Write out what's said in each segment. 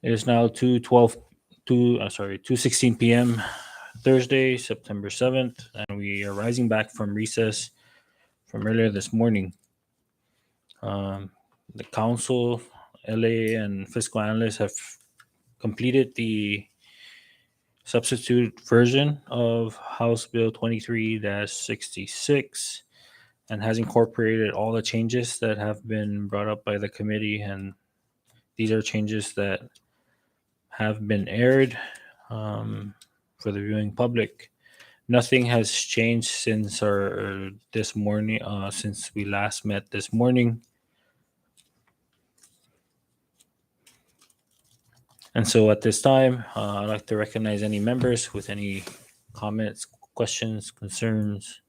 It is now 2:16 p.m. Thursday, September 7th, and we are rising back from recess from earlier this morning. The council, LA, and fiscal analysts have completed the substitute version of House Bill 23-66 and has incorporated all the changes that have been brought up by the committee. And these are changes that have been aired for the viewing public. Nothing has changed since our this morning, since we last met this morning. And so at this time, I'd like to recognize any members with any comments, questions, concerns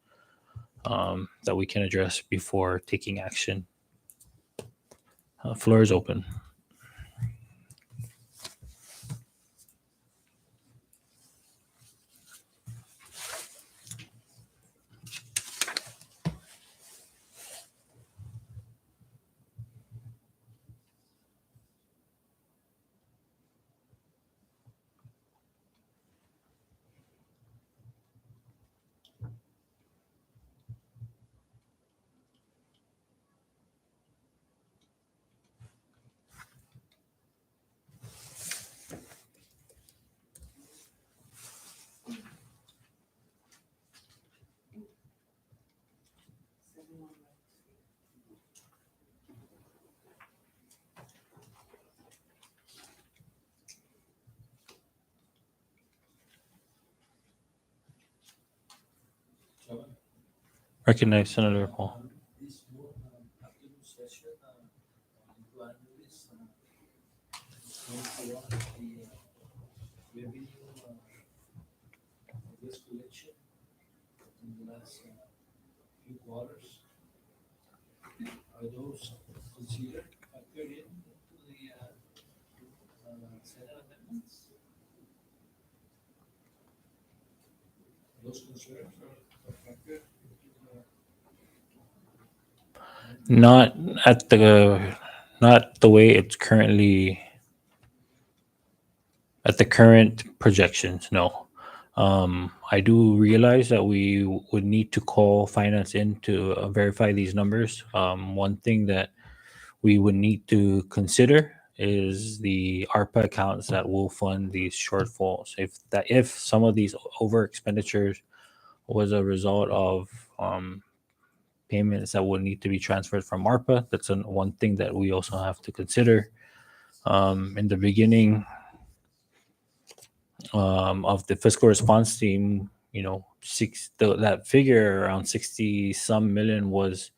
that we can address before taking action. Floor is open. Recognize Senator Paul. This afternoon session, to analyze the revenue, collection in the last few quarters. Are those considered factored into the Senate amendments? Those concerns are factored into Not at the not the way it's currently at the current projections. No. I do realize that we would need to call finance in to verify these numbers. One thing that we would need to consider is the ARPA accounts that will fund these shortfalls. If some of these over expenditures was a result of payments that would need to be transferred from ARPA, that's one thing that we also have to consider. In the beginning of the fiscal response team, that figure around 60 some million was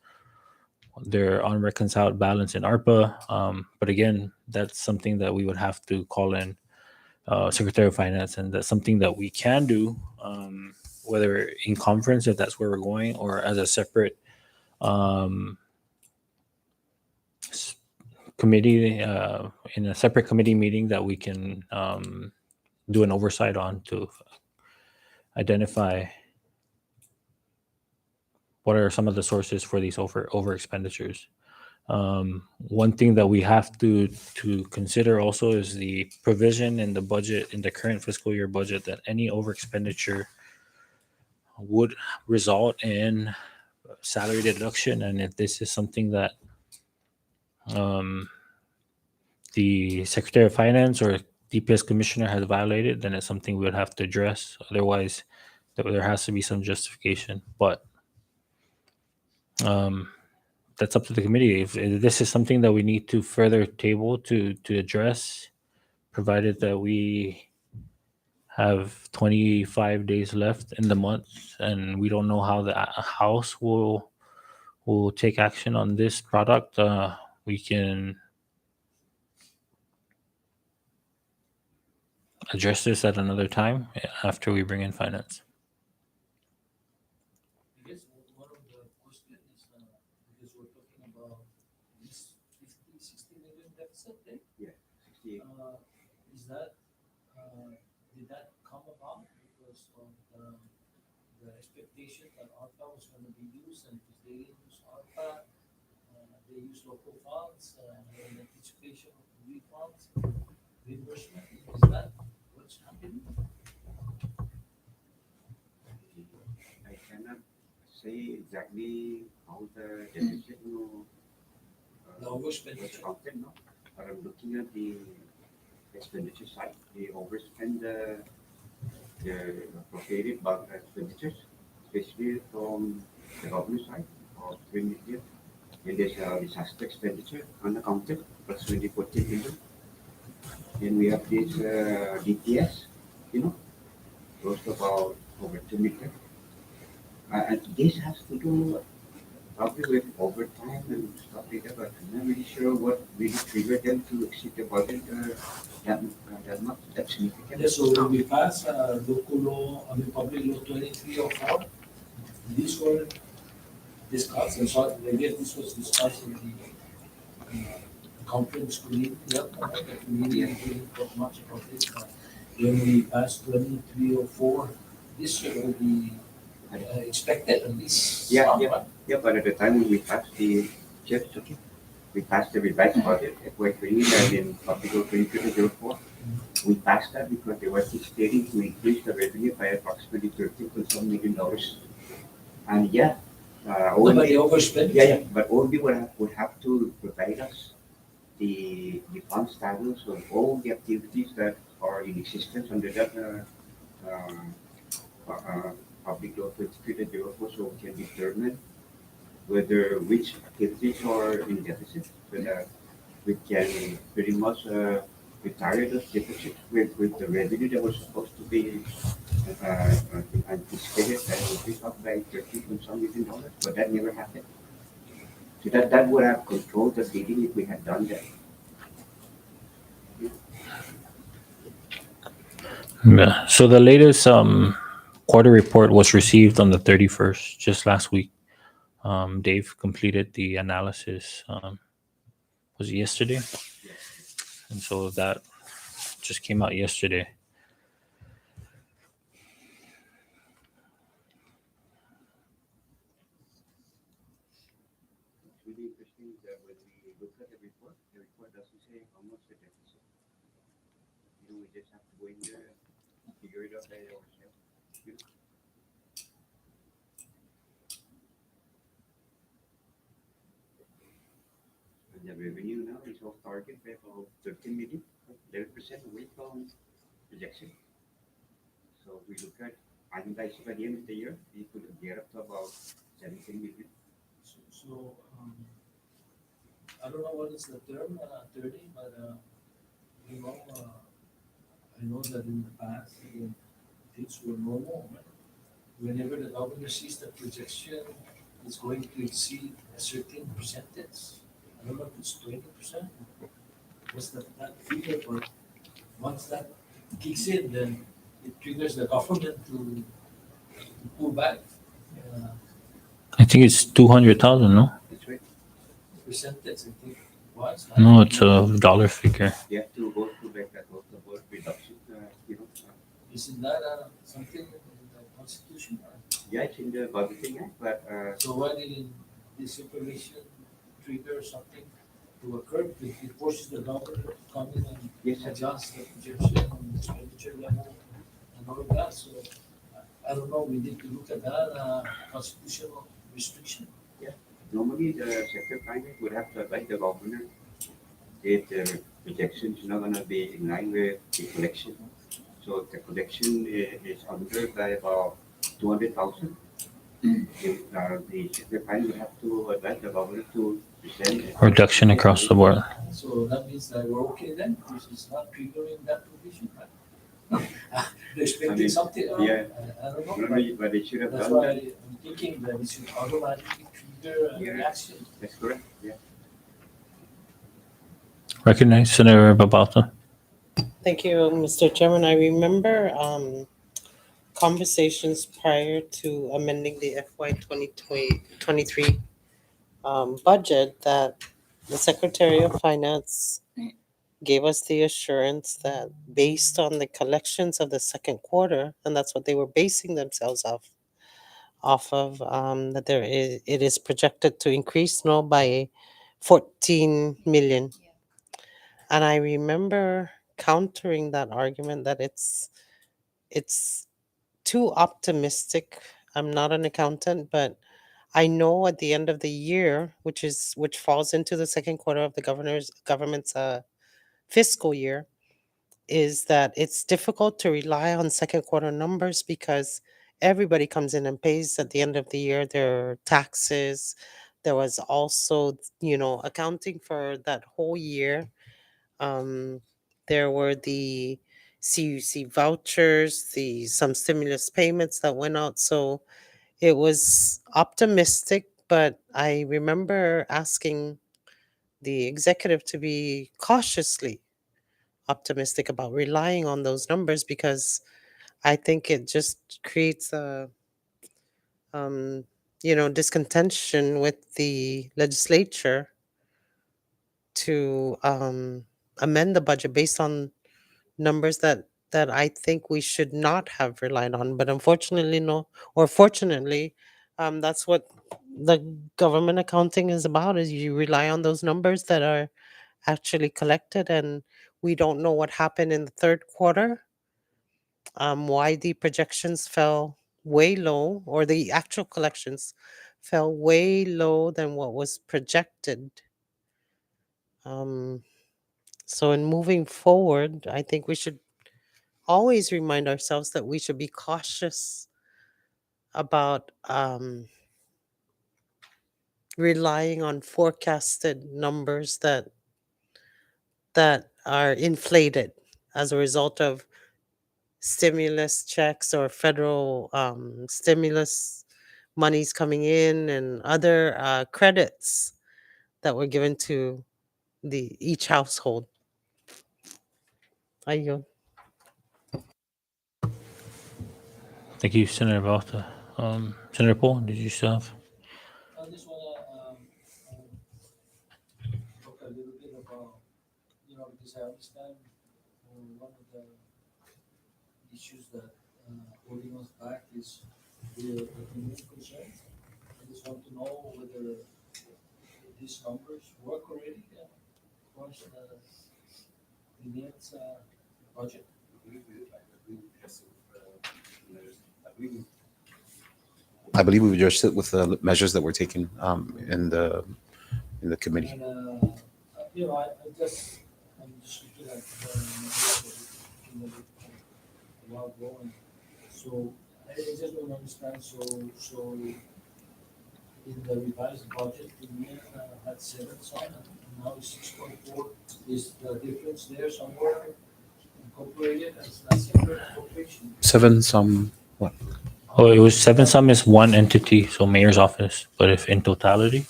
their unreconciled balance in ARPA. But again, that's something that we would have to call in Secretary of Finance, and that's something that we can do, whether in conference if that's where we're going, or as a separate um, committee in a separate committee meeting that we can do an oversight on to identify what are some of the sources for these over expenditures. One thing that we have to consider also is the provision in the budget, in the current fiscal year budget, that any over expenditure would result in salary deduction. And if this is something that um, the Secretary of Finance or DPS Commissioner has violated, then it's something we would have to address. Otherwise, there has to be some justification. But um, that's up to the committee. If this is something that we need to further table to address, provided that we have 25 days left in the month, and we don't know how the House will take action on this product, we can address this at another time after we bring in finance. I guess one of the questions is because we're talking about this 50, 60 million deficit, right? Yeah, 68. Is that did that come about because of the expectation that ARPA was going to be used, and if they didn't use ARPA, they use local funds in anticipation of refunds? Did Mhm. I cannot say exactly how the deficit The was overexpenditure. counted, no? But I'm looking at the expenditure side. We overspend the appropriated bulk expenditures, especially from the government side of 3 million. And there's a disaster expenditure unaccounted, approximately 14 million. Then we have this DPS, you know, close to about over 2 million. And this has to do probably with overtime and stuff like that, but I'm not really sure what really triggered them to exceed the budget that much, that significant. Yeah, so when we pass local law, I mean public law 2304, this were discussed, and so I guess this was discussed in the conference committee, yeah, the committee didn't talk much about this. When we passed 2304, this year will be expected at least Yeah, some, yeah, right? yeah, but at the time when we passed the church, okay, we passed the revised budget, FY 20, and in public law 2304, we passed that because they were stating to increase the revenue by approximately $13.some million. And yeah, No, but the OMB, overspending. yeah, yeah, but OMB would have to provide us the fund status of all the activities that are in existence under that public law 2304, so we can determine whether which activities are in deficit so that we can pretty much retire those deficits with the revenue that was supposed to be anticipated that it would be up by 13 some million, but that never happened. So that would have controlled the bidding if we had done that. Yeah. So the latest quarter report was received on the 31st, just last week. Dave completed the analysis. Was it yesterday? Yes. And so that just came out yesterday. It's really interesting that when we look at the report doesn't say how much the deficit. We just have to go in there and figure it out by ourselves. You know? And the revenue now is off target by about 13 million, 11% away from projection. So if we look at annualized by the end of the year, we could get up to about 17 million. So I don't know what is the term, 30, but you know, I know that in the past, when things were normal, right? Whenever the governor sees the projection is going to exceed a certain percentage, I don't know if it's 20%, what's that figure, but once that kicks in, then it triggers the government to pull back uh, I think it's 200,000. No, That's right. percentage, I think, was. no, it's a dollar figure. You have to go through like that also about reduction, Isn't that something in the constitution? yeah, it's in the budgeting act, but So why didn't this information trigger something to occur? It forces the government to come in and yes, sir. adjust the projection on the expenditure level and all of that. So I don't know, we need to look at that constitutional restriction. Normally the sector finance would have to advise the governor if the projection is not going to be in line with the collection. So the collection is under by about 200,000. The sector finance would have to advise the governor to present Reduction across the board. So that means that we're okay then, this is not triggering that provision, right? They're expecting something, yeah. I don't know. Normally, but they should have That's done why that. I'm thinking that it should automatically trigger Yeah. an action. That's correct. Yeah. Recognize Senator Babauta. Thank you, Mr. Chairman. I remember conversations prior to amending the FY 2023 budget that the Secretary of Finance gave us the assurance that based on the collections of the second quarter, and that's what they were basing themselves off of, that it is projected to increase no by 14 million. And I remember countering that argument that it's it's too optimistic. I'm not an accountant, but I know at the end of the year, which falls into the second quarter of the government's fiscal year, is that it's difficult to rely on second quarter numbers because everybody comes in and pays at the end of the year their taxes. There was also, accounting for that whole year. There were the CUC vouchers, the some stimulus payments that went out. So it was optimistic, but I remember asking the executive to be cautiously optimistic about relying on those numbers because I think it just creates a um, discontention with the legislature to amend the budget based on numbers that I think we should not have relied on. But unfortunately, no, or fortunately, that's what the government accounting is about: is you rely on those numbers that are actually collected, and we don't know what happened in the third quarter, why the projections fell way low, or the actual collections fell way low than what was projected. Um, so in moving forward, I think we should always remind ourselves that we should be cautious about relying on forecasted numbers that are inflated as a result of stimulus checks or federal stimulus monies coming in and other credits that were given to the each household. I yield. Thank you, Senator Balta. Senator Paul, did you still have? I just wanna talk a little bit about, because I understand one of the issues that holding us back is the immune concern. I just want to know whether these numbers work already, of course, the needs budget. I believe we would just sit with the measures that were taken in the committee. And, I'm just looking at a while going. So I just don't understand, so in the revised budget, the year had 7 some, and now it's 6.4. Is the difference there somewhere incorporated as a separate appropriation? Seven some. Oh, it was seven some is one entity, so mayor's office. But if in totality,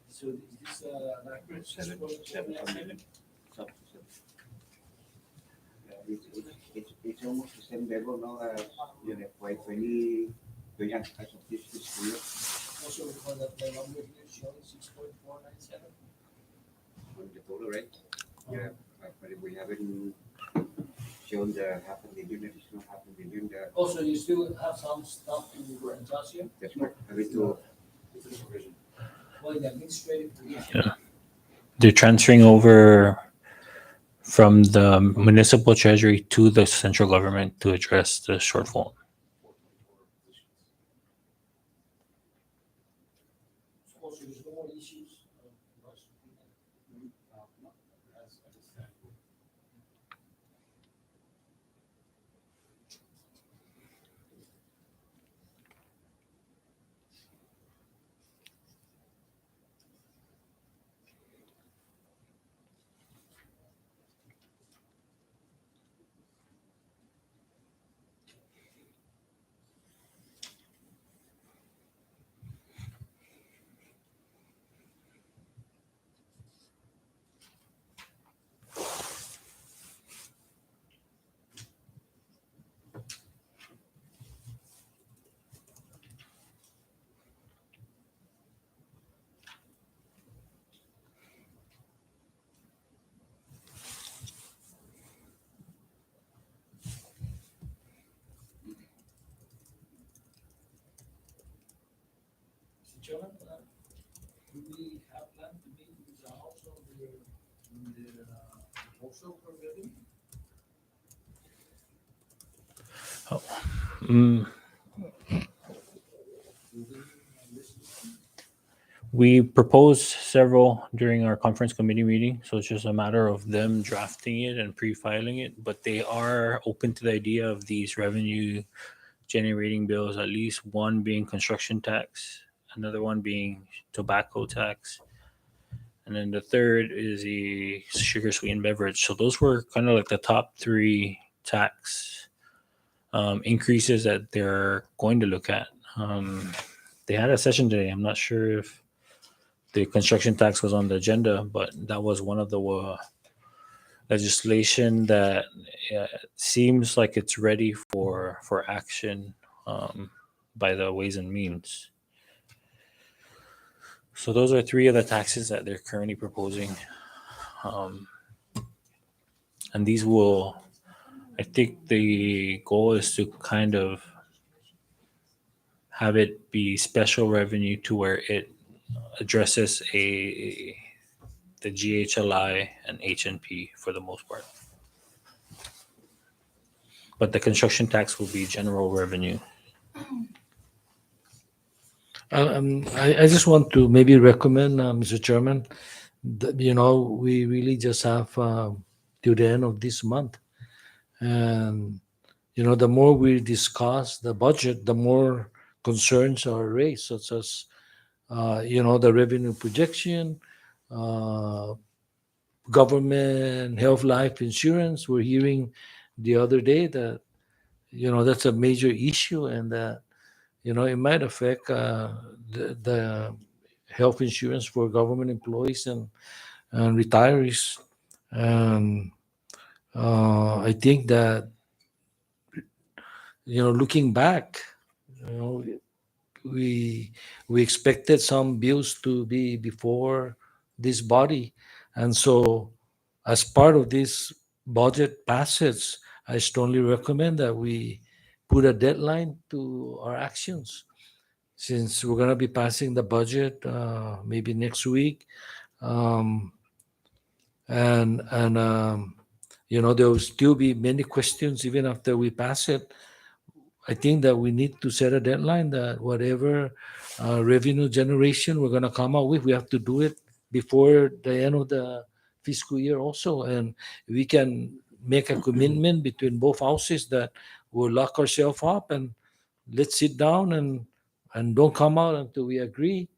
So is this accurate? 7 million. Sub- sub- Yeah, it's almost the same level now as FY 20 as of this fiscal year. Also, for the number here showing 6.497. On the total rate. Yeah, but we haven't shown the half a million, additional half a million. Also, you still have some stuff to adjust here? That's right. Having to Well, the administrative division. Yeah. They're transferring over from the municipal treasury to the central government to address the shortfall. Also, there's no more issues. Mr. Chairman, do we have plan to meet with the House on the proposal for revenue? Mm, we proposed several during our conference committee meeting, so it's just a matter of them drafting it and pre-filing it. But they are open to the idea of these revenue generating bills, at least one being construction tax, another one being tobacco tax, and then the third is the sugar sweetened beverage. So those were kind of like the top three tax increases that they're going to look at. They had a session today. I'm not sure if the construction tax was on the agenda, but that was one of the legislation that seems like it's ready for action by the Ways and Means. So those are three of the taxes that they're currently proposing, and these will. I think the goal is to kind of have it be special revenue to where it addresses the GHLI and HNP for the most part. But the construction tax will be general revenue. I just want to maybe recommend, Mr. Chairman, that, we really just have till the end of this month. And, the more we discuss the budget, the more concerns are raised, such as, the revenue projection, uh, government health life insurance. We're hearing the other day that, that's a major issue, and that, it might affect the health insurance for government employees and retirees. And I think that, looking back, you know, we we expected some bills to be before this body, and so as part of this budget passage, I strongly recommend that we put a deadline to our actions, since we're going to be passing the budget maybe next week. um, and there will still be many questions even after we pass it. I think that we need to set a deadline that whatever revenue generation we're going to come out with, we have to do it before the end of the fiscal year also. And we can make a commitment between both houses that we'll lock ourselves up and let's sit down and don't come out until we agree.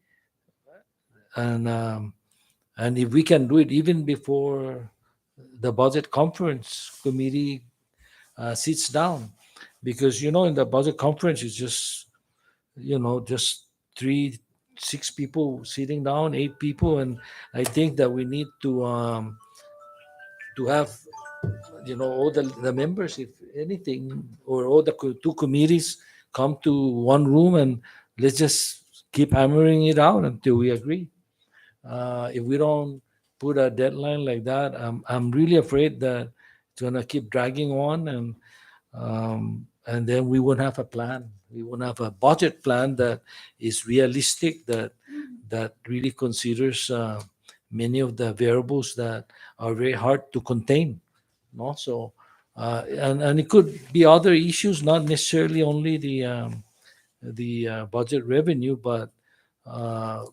And if we can do it even before the budget conference committee sits down, because in the budget conference it's just three, six people sitting down, eight people, and I think that we need to have all the members, if anything, or all the two committees come to one room and let's just keep hammering it out until we agree. If we don't put a deadline like that, I'm really afraid that it's gonna keep dragging on, and then we won't have a plan. We won't have a budget plan that is realistic, that really considers many of the variables that are very hard to contain. No, so and it could be other issues, not necessarily only the budget revenue, but uh,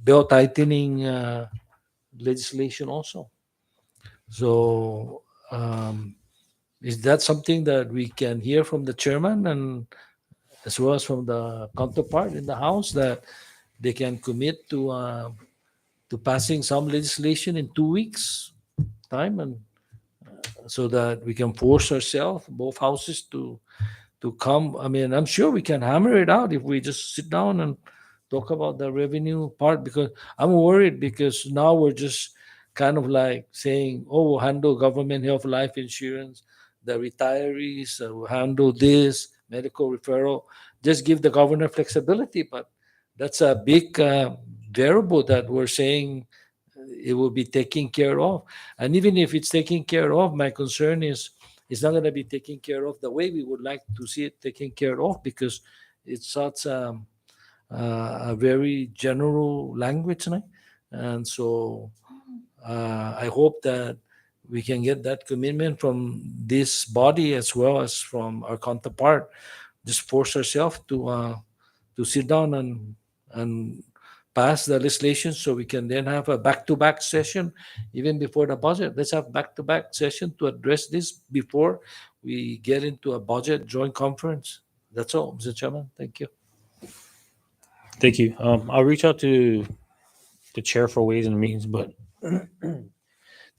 belt tightening legislation also. So, is that something that we can hear from the chairman, and as well as from the counterpart in the House, that they can commit to passing some legislation in 2 weeks time, and so that we can force ourselves, both houses, to come. I mean, I'm sure we can hammer it out if we just sit down and talk about the revenue part, because I'm worried, because now we're just kind of like saying, oh, we'll handle government health life insurance, the retirees, will handle this, medical referral, just give the governor flexibility. But that's a big variable that we're saying it will be taken care of. And even if it's taken care of, my concern is it's not going to be taken care of the way we would like to see it taken care of, because it's such a very general language. And so I hope that we can get that commitment from this body as well as from our counterpart. Just force ourselves to sit down and pass the legislation so we can then have a back-to-back session even before the budget. Let's have back-to-back session to address this before we get into a budget joint conference. That's all, Mr. Chairman. Thank you. Thank you. I'll reach out to the chair for Ways and Means, but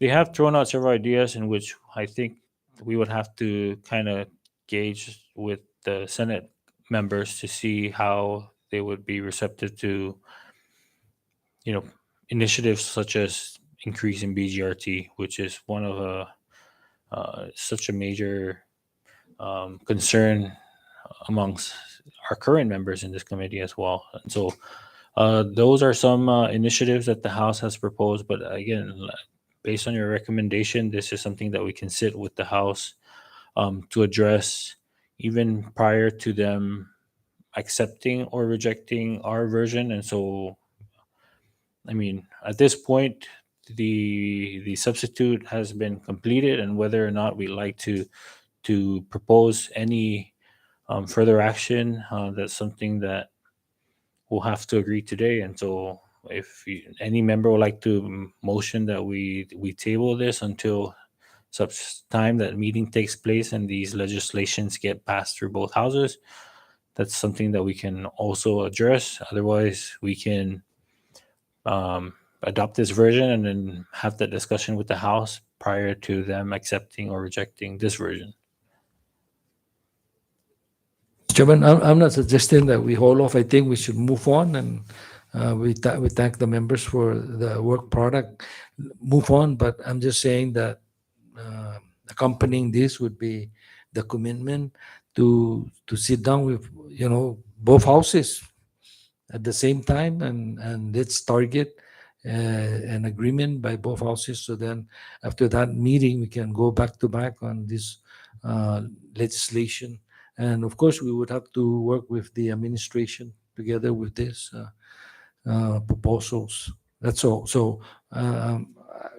they have thrown out several ideas in which I think we would have to kind of gauge with the Senate members to see how they would be receptive to, initiatives such as increasing BGRT, which is one of such a major concern amongst our current members in this committee as well. And so those are some initiatives that the House has proposed. But again, based on your recommendation, this is something that we can sit with the House to address even prior to them accepting or rejecting our version. And so, I mean, at this point, the substitute has been completed, and whether or not we like to propose any further action, that's something that we'll have to agree today. And so, if any member would like to motion that we table this until such time that meeting takes place and these legislations get passed through both houses, that's something that we can also address. Otherwise, we can adopt this version and then have that discussion with the House prior to them accepting or rejecting this version. Chairman, I'm not suggesting that we hold off. I think we should move on, and we thank the members for the work product. Move on, but I'm just saying that accompanying this would be the commitment to sit down with both houses at the same time, and let's target an agreement by both houses. So then, after that meeting, we can go back to back on this legislation. And of course, we would have to work with the administration together with this proposals. That's all. So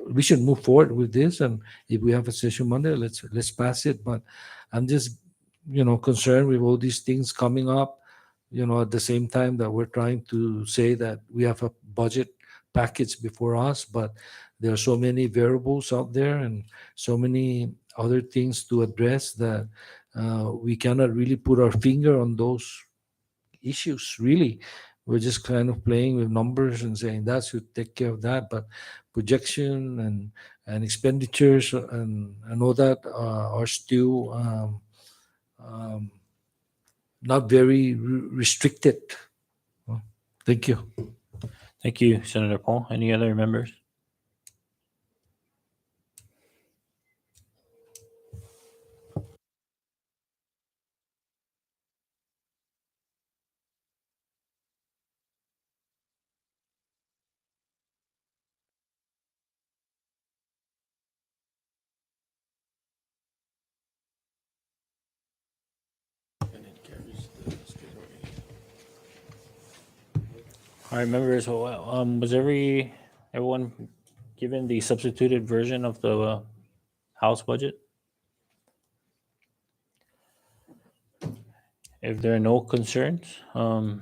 we should move forward with this. And if we have a session Monday, let's pass it. But I'm just concerned with all these things coming up. At the same time that we're trying to say that we have a budget package before us, but there are so many variables out there and so many other things to address that we cannot really put our finger on those issues. Really, we're just kind of playing with numbers and saying that should take care of that, but projection and expenditures and all that are still not very restricted. Thank you. Thank you, Senator Paul. Any other members? All right, members. Was everyone given the substituted version of the House budget? If there are no concerns, can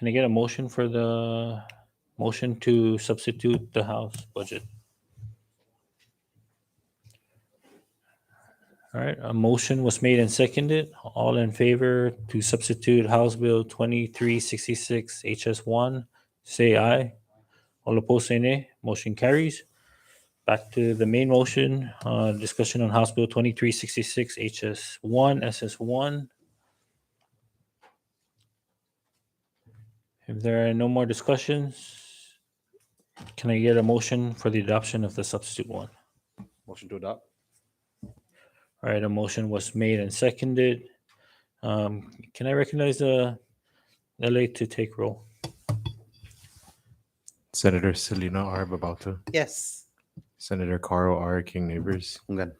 I get a motion for the motion to substitute the House budget? All right, a motion was made and seconded. All in favor to substitute House Bill 2366 HS1, say aye. All opposed, say nay. Motion carries. Back to the main motion, discussion on House Bill 2366 HS1, SS1. If there are no more discussions, can I get a motion for the adoption of the substitute one? Motion to adopt. All right, a motion was made and seconded. Can I recognize the LA to take roll? Senator Selena R. Babauta, Yes. Senator Carl R. King Neighbors, Hunggan.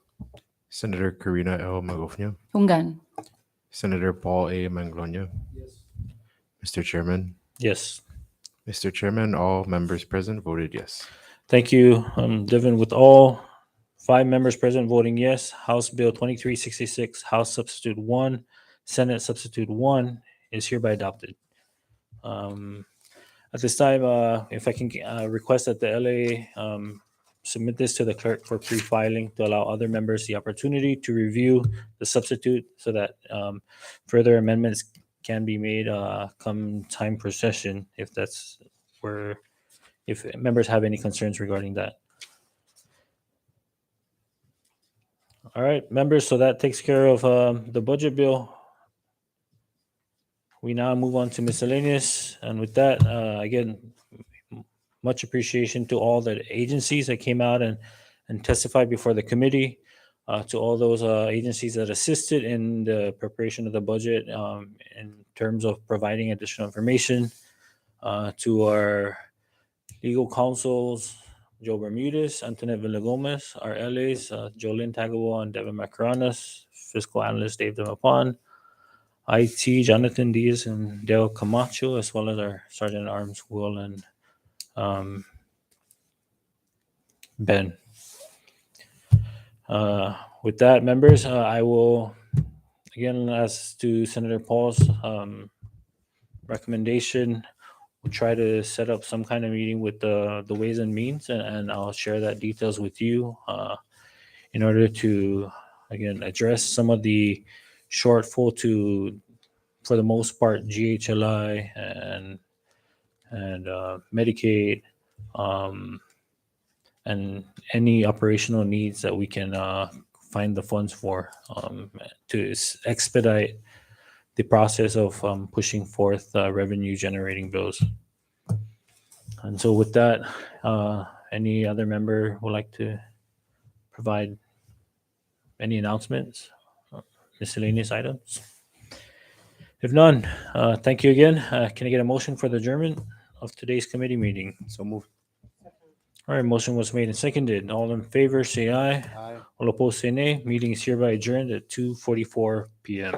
Senator Karina L. Magofnia, Hunggan. Senator Paul A. Manglona. Yes. Mr. Chairman. Yes. Mr. Chairman, all members present voted yes. Thank you, Devin. With all 5 members present voting yes. House Bill 2366, House Substitute 1, Senate Substitute 1 is hereby adopted. At this time, if I can request that the LA submit this to the clerk for pre-filing to allow other members the opportunity to review the substitute so that further amendments can be made come time per session if that's where, if members have any concerns regarding that. All right, members, so that takes care of the budget bill. We now move on to miscellaneous, and with that, again, much appreciation to all the agencies that came out and testified before the committee, to all those agencies that assisted in the preparation of the budget in terms of providing additional information, to our legal counsels, Joe Bermudez, Antoinette Villagomez, our LAs, Jolene Tagawa and Devin Macaranas, fiscal analyst Dave Demapan, IT, Jonathan Diaz and Dale Camacho, as well as our Sergeant at Arms, Will and Ben. With that, members, I will, again, as to Senator Paul's recommendation, we'll try to set up some kind of meeting with the Ways and Means, and I'll share that details with you in order to, again, address some of the shortfall to, for the most part, GHLI and Medicaid, and any operational needs that we can find the funds for to expedite the process of pushing forth revenue generating bills. And so with that, any other member would like to provide any announcements, miscellaneous items? If none, thank you again. Can I get a motion for the adjournment of today's committee meeting? So move. All right, motion was made and seconded. All in favor, say aye. Aye. All opposed, say nay. Meeting is hereby adjourned at 2:44 p.m.